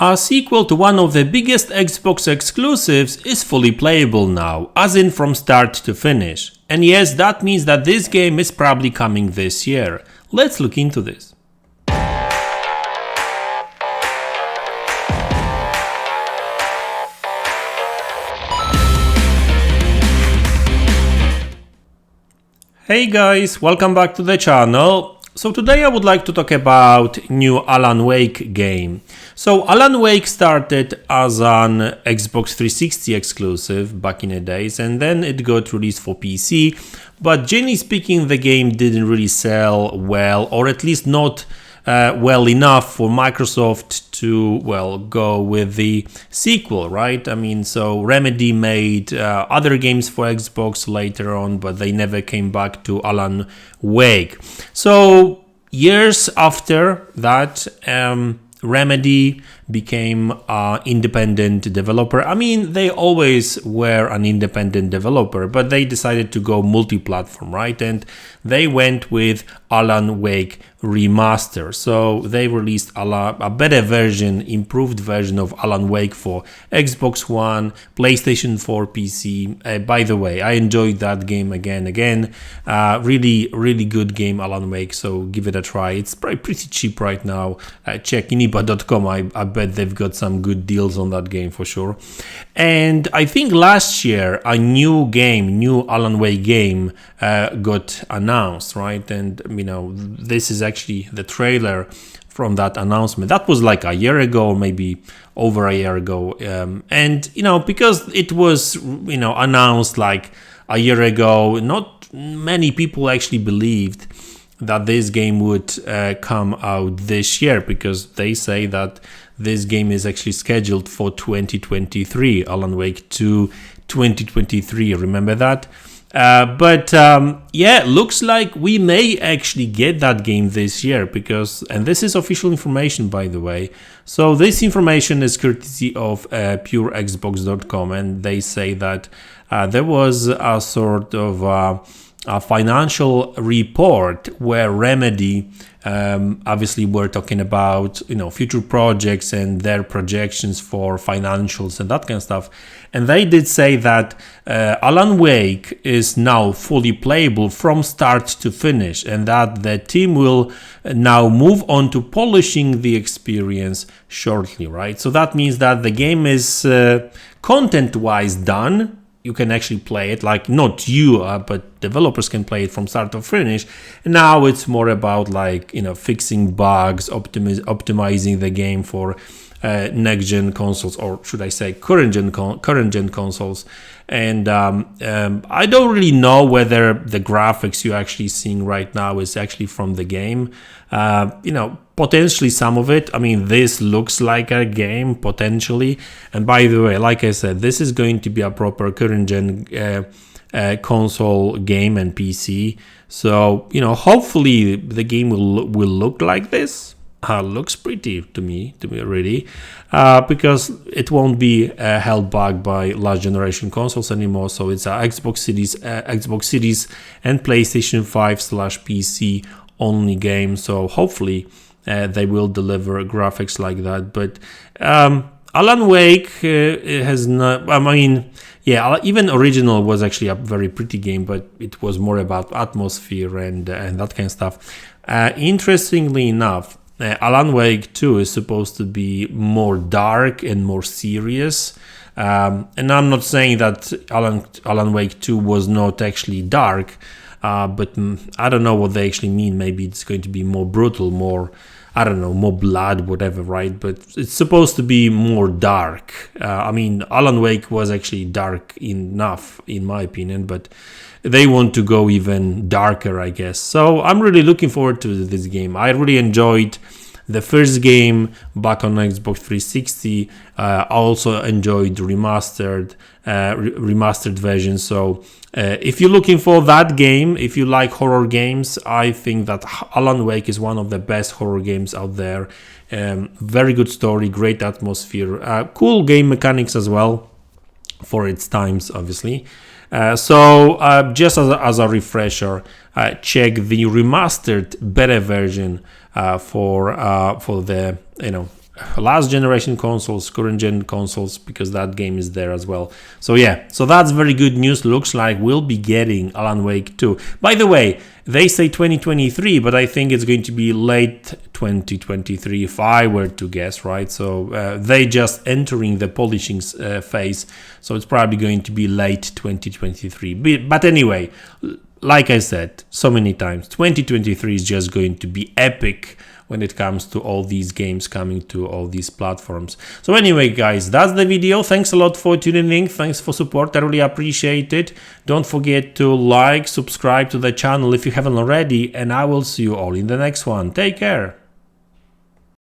A sequel to one of the biggest Xbox exclusives is fully playable now, as in from start to finish. And yes, that means that this game is probably coming this year. Let's look into this. Hey guys, welcome back to the channel. So today I would like to talk about new Alan Wake game. So Alan Wake started as an Xbox 360 exclusive back in the days, and then it got released for PC. But generally speaking, the game didn't really sell well, or at least not well enough for Microsoft to, well, go with the sequel, right? I mean, so Remedy made other games for Xbox later on, but they never came back to Alan Wake. So years after that, Remedy became an independent developer. I mean, they always were an independent developer, but they decided to go multi-platform, right? And they went with Alan Wake Remaster. So they released a better version, improved version of Alan Wake for Xbox One, PlayStation 4, PC. By the way, I enjoyed that game again. Really good game, Alan Wake. So give it a try. It's pretty cheap right now. Check iniba.com. I bet they've got some good deals on that game for sure. And I think last year a new Alan Wake game got announced, right? And you know, this is actually the trailer from that announcement. That was like a year ago, maybe over a year ago. And you know, because it was, you know, announced like a year ago, not many people actually believed that this game would come out this year, because they say that this game is actually scheduled for 2023, Alan Wake 2 2023, remember that? But yeah, looks like we may actually get that game this year, because, and this is official information, by the way. So this information is courtesy of purexbox.com, and they say that there was a sort of a financial report where Remedy obviously were talking about, you know, future projects and their projections for financials and that kind of stuff. And they did say that Alan Wake is now fully playable from start to finish, and that the team will now move on to polishing the experience shortly, right? So that means that the game is content-wise done. You can actually play it, like not you, but developers can play it from start to finish. And now it's more about, like, you know, fixing bugs, optimizing the game for next gen consoles, or should I say current gen consoles. And I don't really know whether the graphics you're actually seeing right now is actually from the game. You know, potentially some of it. I mean, this looks like a game potentially. And by the way, like I said, this is going to be a proper current gen console game and PC. So, you know, hopefully the game will look like this. Looks pretty to me really, because it won't be held back by last generation consoles anymore. So it's a Xbox Series and PlayStation 5/PC only game. So hopefully they will deliver graphics like that. But Alan Wake has not, I mean, yeah, even original was actually a very pretty game, but it was more about atmosphere and that kind of stuff. Interestingly enough, Alan Wake 2 is supposed to be more dark and more serious. And I'm not saying that Alan Wake 2 was not actually dark, but I don't know what they actually mean. Maybe it's going to be more brutal, more, I don't know, more blood, whatever, right? But it's supposed to be more dark. I mean, Alan Wake was actually dark enough, in my opinion, but they want to go even darker, I guess. So I'm really looking forward to this game. I really enjoyed the first game back on Xbox 360. I also enjoyed the remastered version. So if you're looking for that game, if you like horror games, I think that Alan Wake is one of the best horror games out there. Very good story, great atmosphere, cool game mechanics as well for its times, obviously. So just as a refresher, check the remastered better version for the last generation consoles, current gen consoles, because that game is there as well. So yeah, so that's very good news. Looks like we'll be getting Alan Wake 2. By the way, they say 2023, but I think it's going to be late 2023 if I were to guess, right? So they just entering the polishing phase, so it's probably going to be late 2023. But anyway, like I said so many times, 2023 is just going to be epic when it comes to all these games coming to all these platforms. So anyway, guys, that's the video. Thanks a lot for tuning in. Thanks for support. I really appreciate it. Don't forget to like, subscribe to the channel if you haven't already, and I will see you all in the next one. Take care.